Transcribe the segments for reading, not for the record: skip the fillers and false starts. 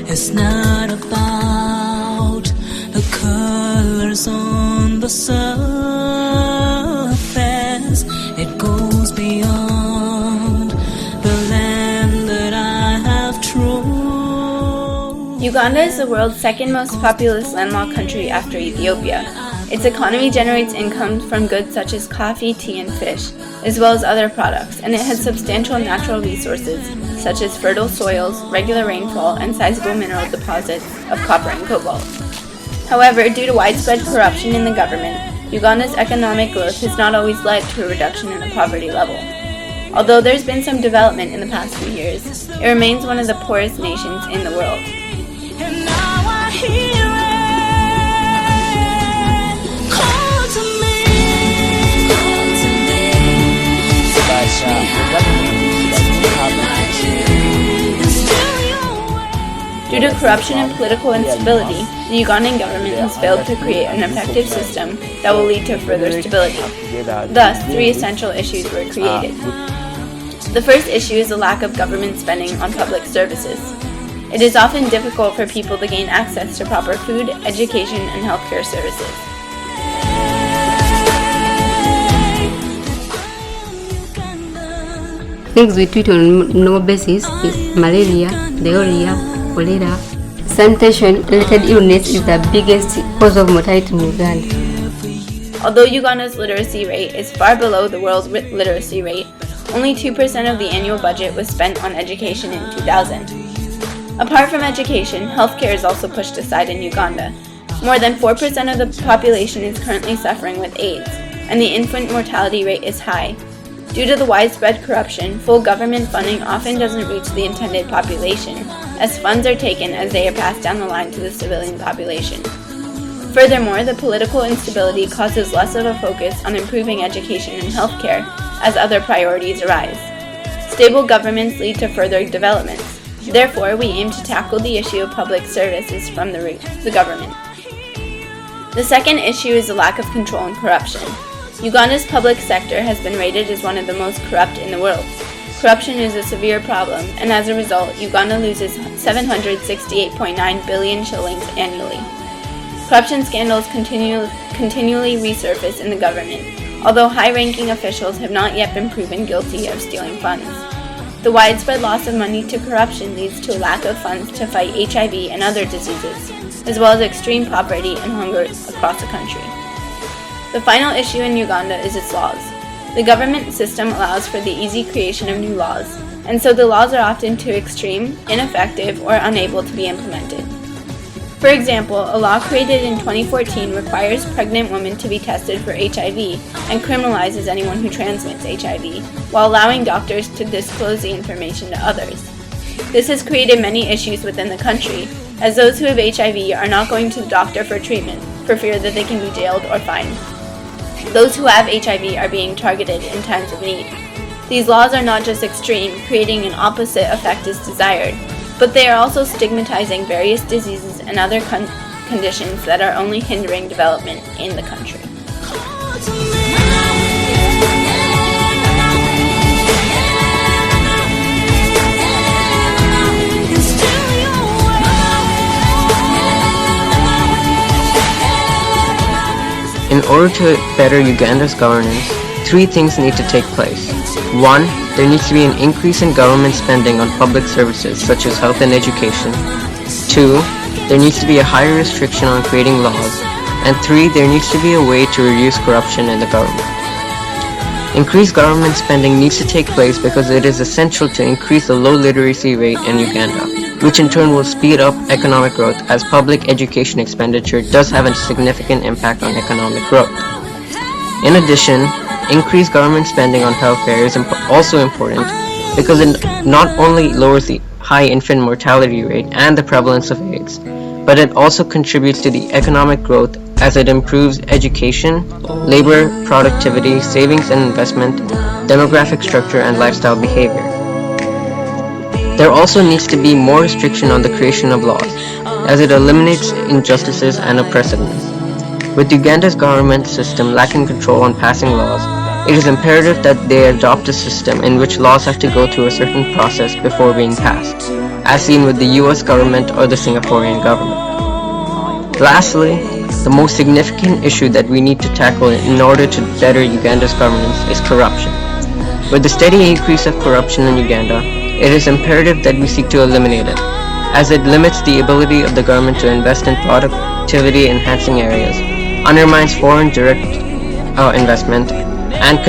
It's not about the colors on the surface. It goes beyond the land that I have trod. Uganda is the world's second most populous landlocked country after Ethiopia. Its economy generates income from goods such as coffee, tea, and fish, as well as other products, and it has substantial natural resources such as fertile soils, regular rainfall, and sizable mineral deposits of copper and cobalt. However, due to widespread corruption in the government, Uganda's economic growth has not always led to a reduction in the poverty level. Although there's been some development in the past few years, it remains one of the poorest nations in the world. And now I hear it call to me. Due to corruption and political instability, the Ugandan government has failed to create an effective system that will lead to further stability. Thus, three essential issues were created. The first issue is the lack of government spending on public services. It is often difficult for people to gain access to proper food, education, and healthcare services. Things we treat on normal basis is malaria, diarrhea, cholera. Sanitation-related illness is the biggest cause of mortality in Uganda. Although Uganda's literacy rate is far below the world literacy rate, only 2% of the annual budget was spent on education in 2000. Apart from education, healthcare is also pushed aside in Uganda. More than 4% of the population is currently suffering with AIDS, and the infant mortality rate is high. Due to the widespread corruption, full government funding often doesn't reach the intended population, as funds are taken as they are passed down the line to the civilian population. Furthermore, the political instability causes less of a focus on improving education and healthcare as other priorities arise. Stable governments lead to further developments. Therefore, we aim to tackle the issue of public services from the government. The second issue is the lack of control and corruption. Uganda's public sector has been rated as one of the most corrupt in the world. Corruption is a severe problem, and as a result, Uganda loses 768.9 billion shillings annually. Corruption scandals continually resurface in the government, although high-ranking officials have not yet been proven guilty of stealing funds. The widespread loss of money to corruption leads to a lack of funds to fight HIV and other diseases, as well as extreme poverty and hunger across the country. The final issue in Uganda is its laws. The government system allows for the easy creation of new laws, and so the laws are often too extreme, ineffective, or unable to be implemented. For example, a law created in 2014 requires pregnant women to be tested for HIV and criminalizes anyone who transmits HIV, while allowing doctors to disclose the information to others. This has created many issues within the country, as those who have HIV are not going to the doctor for treatment, for fear that they can be jailed or fined. Those who have HIV are being targeted in times of need. These laws are not just extreme, creating an opposite effect as desired, but they are also stigmatizing various diseases and other conditions that are only hindering development in the country. In order to better Uganda's governance, three things need to take place. 1. There needs to be an increase in government spending on public services such as health and education. 2. There needs to be a higher restriction on creating laws. And 3. There needs to be a way to reduce corruption in the government. Increased government spending needs to take place because it is essential to increase the low literacy rate in Uganda, which in turn will speed up economic growth, as public education expenditure does have a significant impact on economic growth. In addition, increased government spending on healthcare is also important because it not only lowers the high infant mortality rate and the prevalence of AIDS, but it also contributes to the economic growth as it improves education, labor productivity, savings and investment, demographic structure, and lifestyle behavior. There also needs to be more restriction on the creation of laws, as it eliminates injustices and oppressiveness. With Uganda's government system lacking control on passing laws, it is imperative that they adopt a system in which laws have to go through a certain process before being passed, as seen with the US government or the Singaporean government. Lastly, the most significant issue that we need to tackle in order to better Uganda's governance is corruption. With the steady increase of corruption in Uganda, it is imperative that we seek to eliminate it, as it limits the ability of the government to invest in productivity-enhancing areas, undermines foreign direct investment, and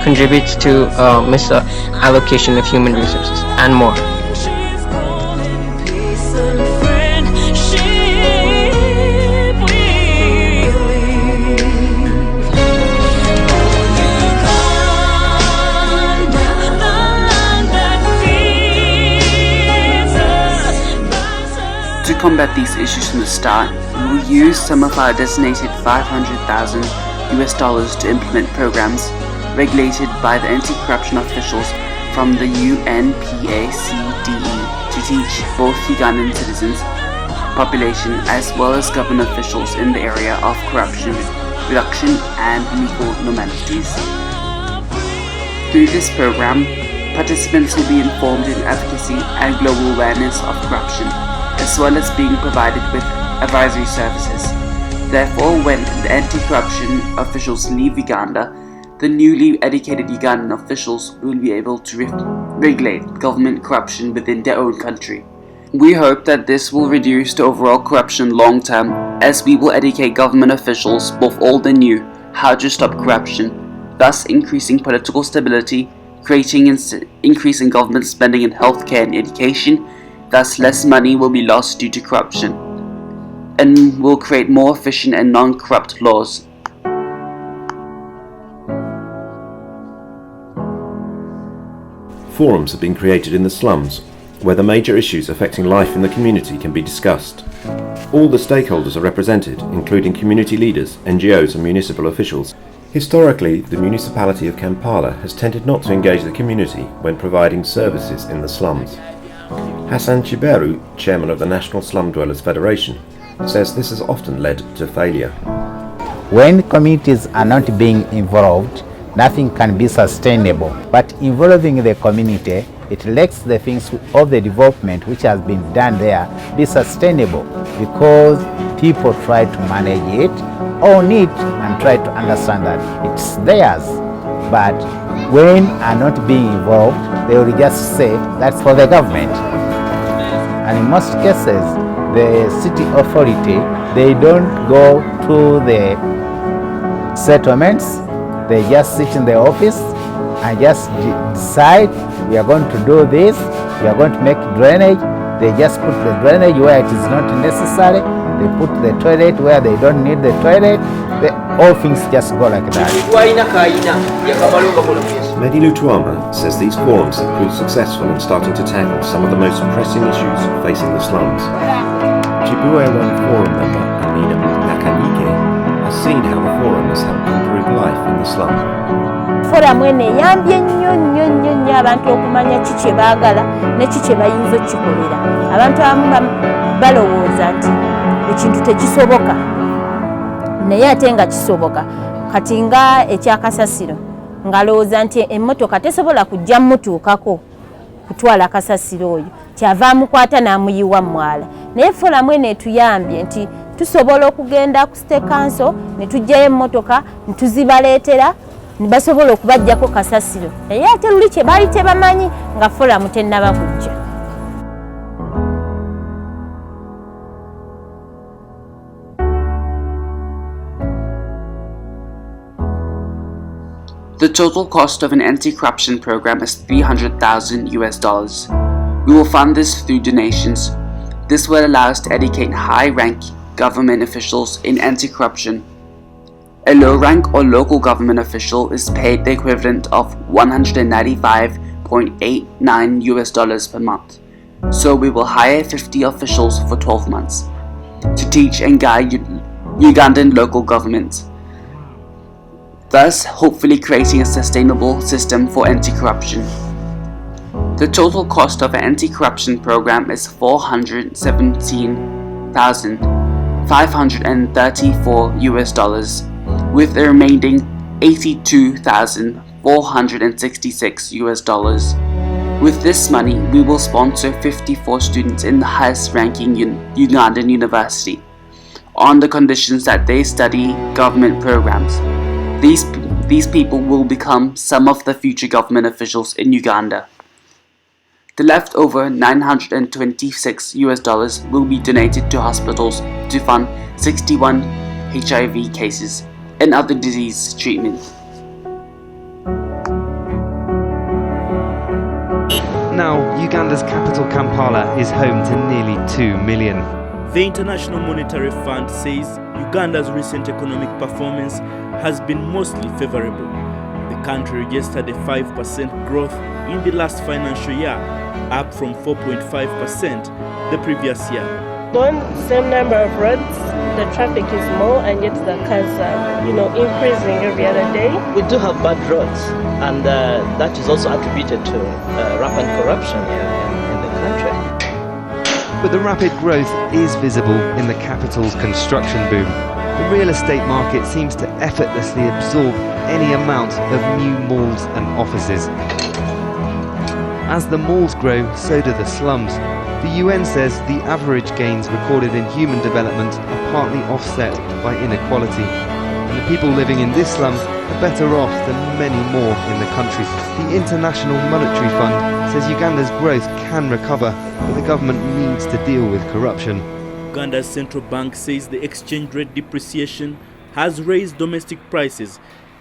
contributes to misallocation of human resources, and more. To combat these issues from the start, we will use some of our designated $500,000 to implement programs regulated by the anti-corruption officials from the UNPACDE to teach both Ugandan citizens, population, as well as government officials in the area of corruption reduction and legal normalities. Through this program, participants will be informed in advocacy and global awareness of corruption, as well as being provided with advisory services. Therefore, when the anti-corruption officials leave Uganda, the newly educated Ugandan officials will be able to regulate government corruption within their own country. We hope that this will reduce the overall corruption long term, as we will educate government officials, both old and new, how to stop corruption, thus increasing political stability, creating an increase in government spending in healthcare and education. Thus less money will be lost due to corruption, and will create more efficient and non-corrupt laws. Forums have been created in the slums, where the major issues affecting life in the community can be discussed. All the stakeholders are represented, including community leaders, NGOs and municipal officials. Historically, the municipality of Kampala has tended not to engage the community when providing services in the slums. Hassan Chiberu, chairman of the National Slum Dwellers Federation, says this has often led to failure. When communities are not being involved, nothing can be sustainable. But involving the community, it lets the things of the development which has been done there be sustainable, because people try to manage it, own it, and try to understand that it's theirs. But when are not being involved, they will just say that's for the government. And in most cases, the city authority, they don't go to the settlements, they just sit in the office and just decide, we are going to do this, we are going to make drainage. They just put the drainage where it is not necessary, they put the toilet where they don't need the toilet. All things just go like that. Maggie says these forums have proved successful in starting to tackle some of the most pressing issues facing the slums. Chibuelon Forum member Amina Nakanike has seen how the forum has helped improve life in the slum. Forum ene eyambye nnyo abantu okumanya kiki baagala ne kiki bayinza okukikolera. Abantu abamu balowooza nti ekintu tekisoboka, naye ate nga kisoboka. Kati nga ekyakasasiro ngalowooza nti emmotoka tesobola kujja mmutuukako kutwala kasasiro oyo, kyava amukwata n'amuyiwa mwala. Naye forum eno etuyambye nti tusobola okugenda ku state council ne tujjayo emmotoka ne tuzibaleetera ne basobola okubajjako kasasiro. Naye ate luli kye baali tebamanyi nga forum tennaba kujja. The total cost of an anti-corruption program is $300,000. We will fund this through donations. This will allow us to educate high-rank government officials in anti-corruption. A low-rank or local government official is paid the equivalent of $195.89 per month. So we will hire 50 officials for 12 months to teach and guide Ugandan local government, thus hopefully creating a sustainable system for anti-corruption. The total cost of an anti-corruption program is $417,534 with the remaining $82,466. With this money, we will sponsor 54 students in the highest ranking Ugandan university on the conditions that they study government programs. These people will become some of the future government officials in Uganda. The leftover $926 will be donated to hospitals to fund 61 HIV cases and other disease treatment. Now, Uganda's capital Kampala is home to nearly 2 million. The International Monetary Fund says Uganda's recent economic performance has been mostly favorable. The country registered a 5% growth in the last financial year, up from 4.5% the previous year. On same number of roads, the traffic is more, and yet the cars are, increasing every other day. We do have bad roads, and that is also attributed to rampant corruption here in the country. But the rapid growth is visible in the capital's construction boom. The real estate market seems to effortlessly absorb any amount of new malls and offices. As the malls grow, so do the slums. The UN says the average gains recorded in human development are partly offset by inequality. And the people living in this slum are better off than many more in the country. The International Monetary Fund says Uganda's growth can recover, but the government needs to deal with corruption. Uganda's central bank says the exchange rate depreciation has raised domestic prices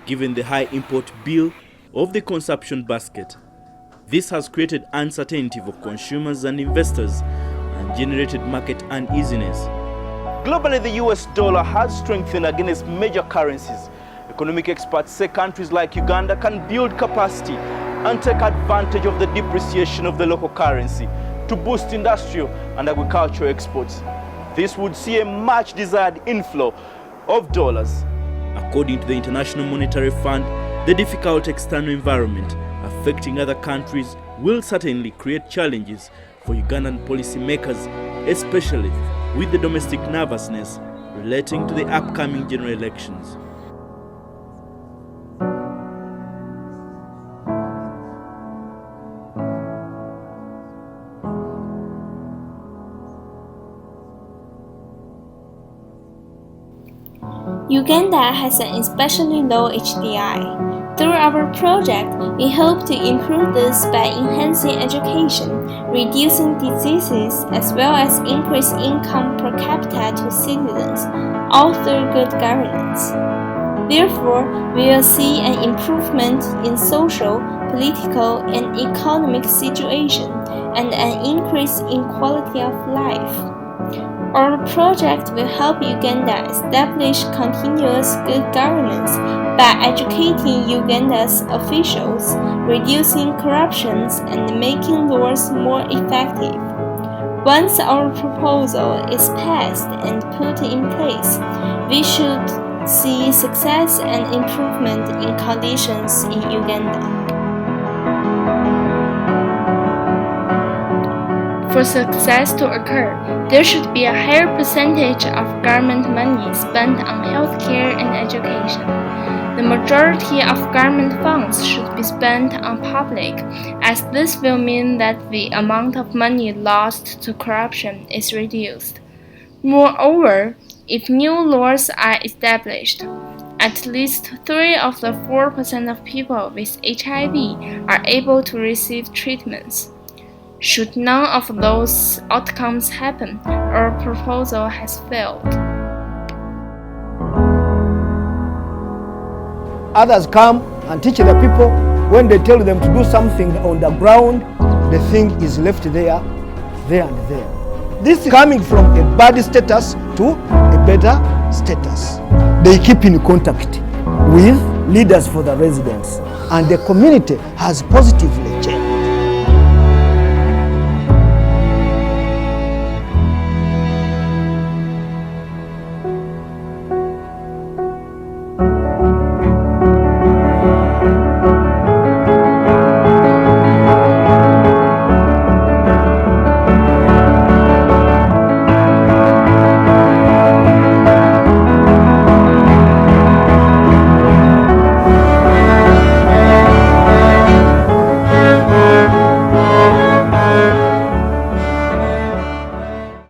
given the high import bill of the consumption basket. This has created uncertainty for consumers and investors and generated market uneasiness. Globally, the US dollar has strengthened against major currencies. Economic experts say countries like Uganda can build capacity and take advantage of the depreciation of the local currency to boost industrial and agricultural exports. This would see a much desired inflow of dollars. According to the International Monetary Fund, the difficult external environment affecting other countries will certainly create challenges for Ugandan policymakers, especially with the domestic nervousness relating to the upcoming general elections. Uganda has an especially low HDI. Through our project, we hope to improve this by enhancing education, reducing diseases, as well as increase income per capita to citizens, all through good governance. Therefore, we will see an improvement in social, political, and economic situation, and an increase in quality of life. Our project will help Uganda establish continuous good governance by educating Uganda's officials, reducing corruption, and making laws more effective. Once our proposal is passed and put in place, we should see success and improvement in conditions in Uganda. For success to occur, there should be a higher percentage of government money spent on healthcare and education. The majority of government funds should be spent on public, as this will mean that the amount of money lost to corruption is reduced. Moreover, if new laws are established, at least 3 of the 4% of people with HIV are able to receive treatments. Should none of those outcomes happen, our proposal has failed. Others come and teach the people. When they tell them to do something on the ground, the thing is left there and there. This is coming from a bad status to a better status. They keep in contact with leaders for the residents, and the community has positively